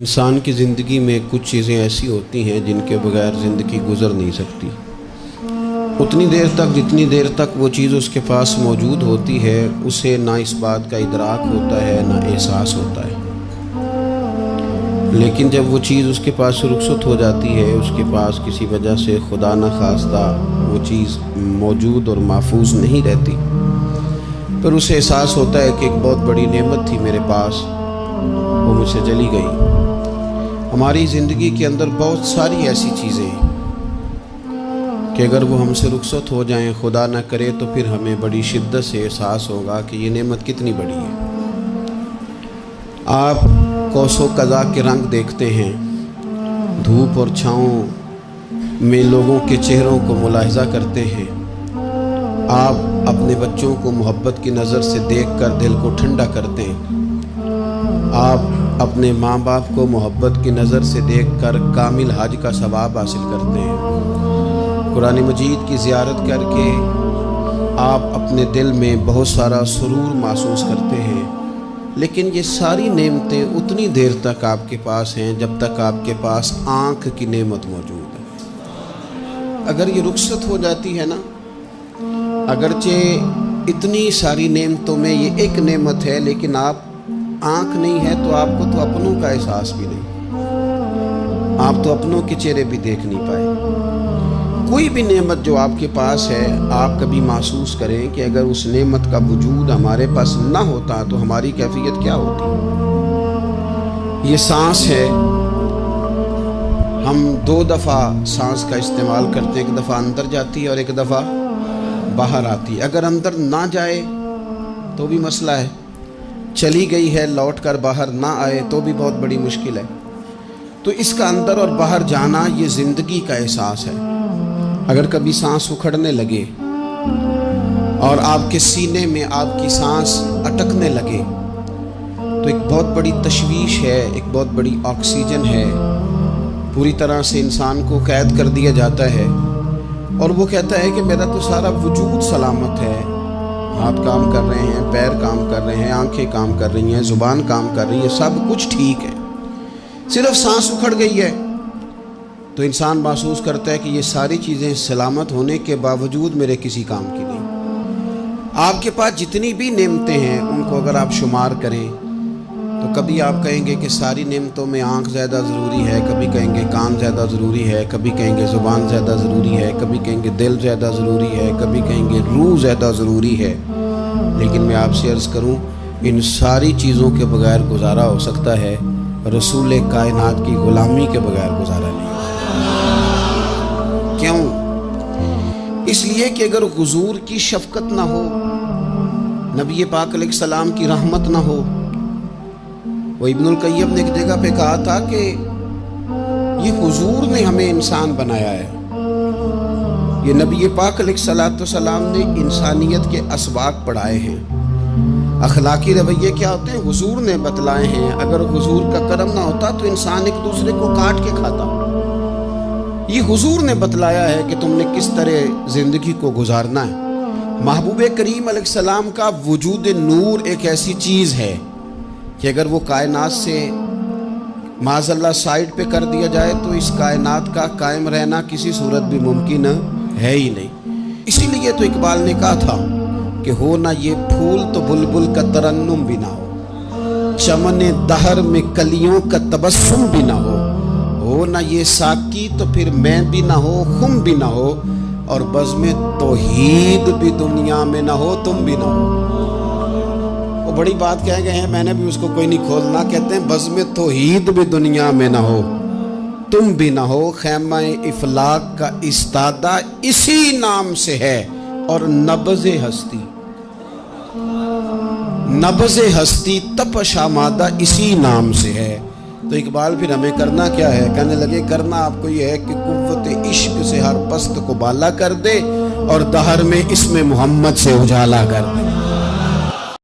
انسان کی زندگی میں کچھ چیزیں ایسی ہوتی ہیں جن کے بغیر زندگی گزر نہیں سکتی۔ اتنی دیر تک جتنی دیر تک وہ چیز اس کے پاس موجود ہوتی ہے اسے نہ اس بات کا ادراک ہوتا ہے نہ احساس ہوتا ہے، لیکن جب وہ چیز اس کے پاس سے رخصت ہو جاتی ہے، اس کے پاس کسی وجہ سے خدا نہ خواستہ وہ چیز موجود اور محفوظ نہیں رہتی، پھر اسے احساس ہوتا ہے کہ ایک بہت بڑی نعمت تھی میرے پاس، وہ مجھ سے چلی گئی۔ ہماری زندگی کے اندر بہت ساری ایسی چیزیں ہیں کہ اگر وہ ہم سے رخصت ہو جائیں، خدا نہ کرے، تو پھر ہمیں بڑی شدت سے احساس ہوگا کہ یہ نعمت کتنی بڑی ہے۔ آپ قوس و قزح کے رنگ دیکھتے ہیں، دھوپ اور چھاؤں میں لوگوں کے چہروں کو ملاحظہ کرتے ہیں، آپ اپنے بچوں کو محبت کی نظر سے دیکھ کر دل کو ٹھنڈا کرتے ہیں، آپ اپنے ماں باپ کو محبت کی نظر سے دیکھ کر کامل حج کا ثواب حاصل کرتے ہیں، قرآن مجید کی زیارت کر کے آپ اپنے دل میں بہت سارا سرور محسوس کرتے ہیں، لیکن یہ ساری نعمتیں اتنی دیر تک آپ کے پاس ہیں جب تک آپ کے پاس آنکھ کی نعمت موجود ہے۔ اگر یہ رخصت ہو جاتی ہے نا، اگرچہ اتنی ساری نعمتوں میں یہ ایک نعمت ہے، لیکن آپ آنکھ نہیں ہے تو آپ کو تو اپنوں کا احساس بھی نہیں، آپ تو اپنوں کے چہرے بھی دیکھ نہیں پائے۔ کوئی بھی نعمت جو آپ کے پاس ہے، آپ کبھی محسوس کریں کہ اگر اس نعمت کا وجود ہمارے پاس نہ ہوتا تو ہماری کیفیت کیا ہوتی۔ یہ سانس ہے، ہم 2 دفعہ سانس کا استعمال کرتے ہیں، ایک دفعہ اندر جاتی ہے اور ایک دفعہ باہر آتی ہے۔ اگر اندر نہ جائے تو بھی مسئلہ ہے، چلی گئی ہے لوٹ کر باہر نہ آئے تو بھی بہت بڑی مشکل ہے۔ تو اس کا اندر اور باہر جانا یہ زندگی کا احساس ہے۔ اگر کبھی سانس اکھڑنے لگے اور آپ کے سینے میں آپ کی سانس اٹکنے لگے تو ایک بہت بڑی تشویش ہے، ایک بہت بڑی آکسیجن ہے، پوری طرح سے انسان کو قید کر دیا جاتا ہے، اور وہ کہتا ہے کہ میرا تو سارا وجود سلامت ہے، ہاتھ کام کر رہے ہیں، پیر کام کر رہے ہیں، آنکھیں کام کر رہی ہیں، زبان کام کر رہی ہے، سب کچھ ٹھیک ہے، صرف سانس اکھڑ گئی ہے۔ تو انسان محسوس کرتا ہے کہ یہ ساری چیزیں سلامت ہونے کے باوجود میرے کسی کام کی نہیں۔ آپ کے پاس جتنی بھی نعمتیں ہیں ان کو اگر آپ شمار کریں تو کبھی آپ کہیں گے کہ ساری نعمتوں میں آنکھ زیادہ ضروری ہے، کبھی کہیں گے کان زیادہ ضروری ہے، کبھی کہیں گے زبان زیادہ ضروری ہے، کبھی کہیں گے دل زیادہ ضروری ہے، کبھی کہیں گے روح زیادہ ضروری ہے، لیکن میں آپ سے عرض کروں ان ساری چیزوں کے بغیر گزارا ہو سکتا ہے، رسول کائنات کی غلامی کے بغیر گزارا نہیں۔ کیوں؟ اس لیے کہ اگر حضور کی شفقت نہ ہو، نبی پاک علیہ السلام کی رحمت نہ ہو، وہ ابن القیم نے ایک جگہ پہ کہا تھا کہ یہ حضور نے ہمیں انسان بنایا ہے، یہ نبی پاک علیہ السلام نے انسانیت کے اسباق پڑھائے ہیں، اخلاقی رویے کیا ہوتے ہیں حضور نے بتلائے ہیں، اگر حضور کا کرم نہ ہوتا تو انسان ایک دوسرے کو کاٹ کے کھاتا۔ یہ حضور نے بتلایا ہے کہ تم نے کس طرح زندگی کو گزارنا ہے۔ محبوب کریم علیہ السلام کا وجود نور ایک ایسی چیز ہے کہ اگر وہ کائنات سے معاذ اللہ سائڈ پہ کر دیا جائے تو اس کائنات کا قائم رہنا کسی صورت بھی ممکن ہے ہی نہیں۔ اسی لیے تو اقبال نے کہا تھا کہ ہو نہ یہ پھول تو بلبل کا ترنم بھی نہ ہو، چمن دہر میں کلیوں کا تبسم بھی نہ ہو نہ یہ ساقی تو پھر میں بھی نہ ہو، خم بھی نہ ہو، اور بزم توحید بھی دنیا میں نہ ہو، تم بھی نہ ہو۔ وہ بڑی بات کہہ گئے ہیں، میں نے بھی اس کو کوئی نہیں کھولنا، کہتے ہیں بزم توحید بھی دنیا میں نہ ہو، تم بھی نہ ہو، خیمہ افلاق کا استادہ اسی نام سے ہے، اور نبض ہستی تپش آمادہ اسی نام سے ہے۔ تو اقبال پھر ہمیں کرنا کیا ہے؟ کہنے لگے کرنا آپ کو یہ ہے کہ قوت عشق سے ہر پست کو بالا کر دے اور دہر میں اسم محمد سے اجالا کر دے۔